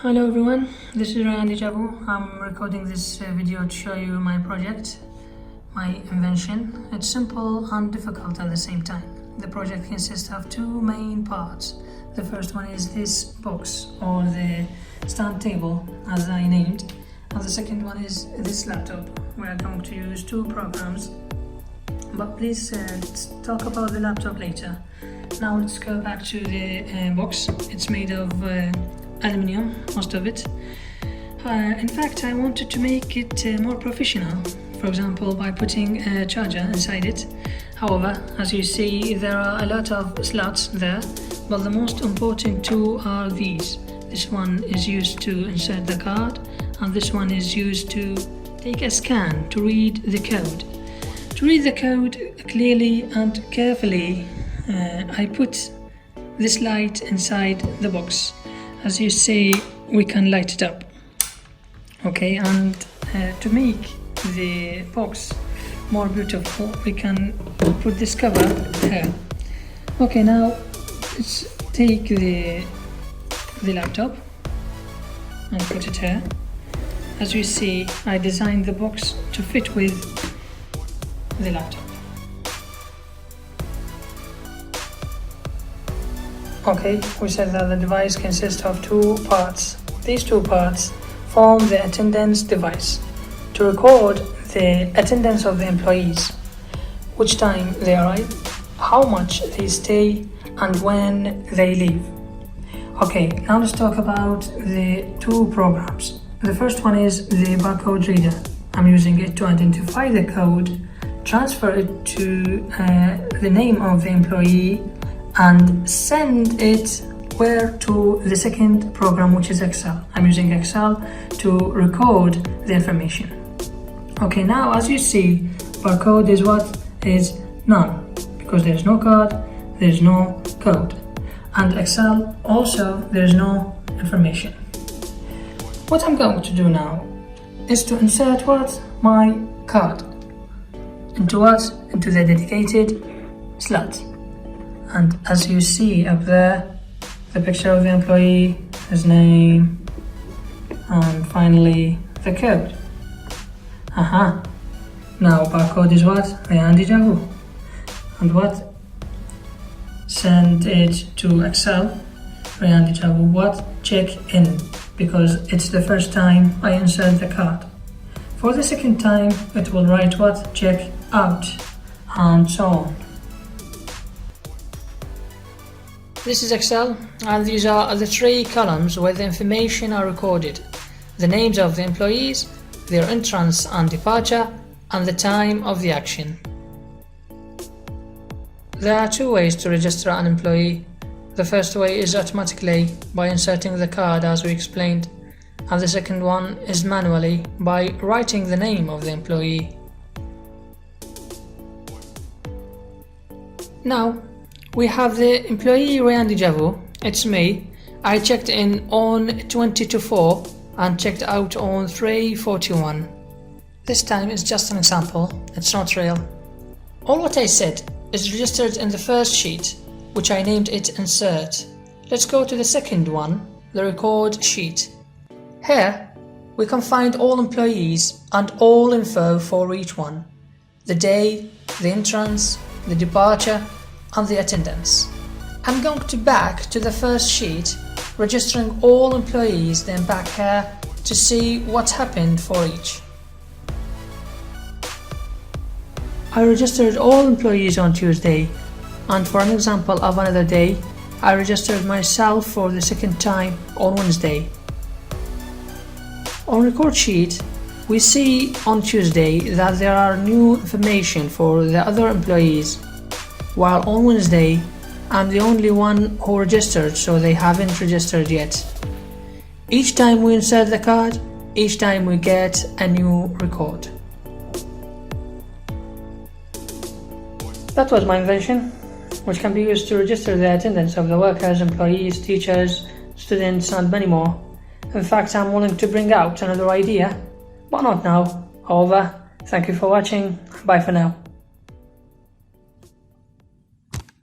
Hello everyone, this is Ryan Dejavu. I'm recording this video to show you my project, my invention. It's simple and difficult at the same time. The project consists of two main parts. The first one is this box or the stand table as I named, and the second one is this laptop. We are going to use two programs, but please let's talk about the laptop later. Now let's go back to the box. It's made of aluminium, most of it. In fact, I wanted to make it more professional, for example by putting a charger inside it. However, as you see, there are a lot of slots there, but the most important two are these. This one is used to insert the card, and this one is used to take a scan to read the code. To read the code clearly and carefully, I put this light inside the box. As you see, we can light it up. Okay, and to make the box more beautiful, we can put this cover here. Okay, now let's take the laptop and put it here. As you see, I designed the box to fit with the laptop. Okay, we said that the device consists of two parts. These two parts form the attendance device to record the attendance of the employees, which time they arrive, how much they stay, and when they leave. Okay, now let's talk about the two programs. The first one is the barcode reader. I'm using it to identify the code, transfer it to the name of the employee, and send it to the second program, which is Excel. I'm using Excel to record the information. Okay, now as you see, barcode is what is none, because there's no card, there's no code, and Excel also there's no information. What I'm going to do now is to insert my card into the dedicated slot. And as you see up there, the picture of the employee, his name, and finally the code. Now barcode is what? Ryan Dejavu. And what? Send it to Excel. Ryan Dejavu what? Check in, because it's the first time I insert the card. For the second time, it will write what? Check out, and so on. This is Excel, and these are the three columns where the information are recorded: the names of the employees, their entrance and departure, and the time of the action. There are two ways to register an employee. The first way is automatically by inserting the card as we explained, and the second one is manually by writing the name of the employee. Now we have the employee Ryan Dejavu. It's me. I checked in on 20 to 4 and checked out on 3:41. This time is just an example, it's not real. All what I said is registered in the first sheet, which I named it Insert. Let's go to the second one, the Record sheet. Here we can find all employees and all info for each one: the day, the entrance, the departure, and the attendance. I'm going to back to the first sheet, registering all employees, then back here to see what happened for each. I registered all employees on Tuesday, and for an example of another day, I registered myself for the second time on Wednesday. On record sheet, we see on Tuesday that there are new information for the other employees, while on Wednesday, I'm the only one who registered, so they haven't registered yet. Each time we insert the card, each time we get a new record. That was my invention, which can be used to register the attendance of the workers, employees, teachers, students, and many more. In fact, I'm willing to bring out another idea, but not now. However, thank you for watching. Bye for now.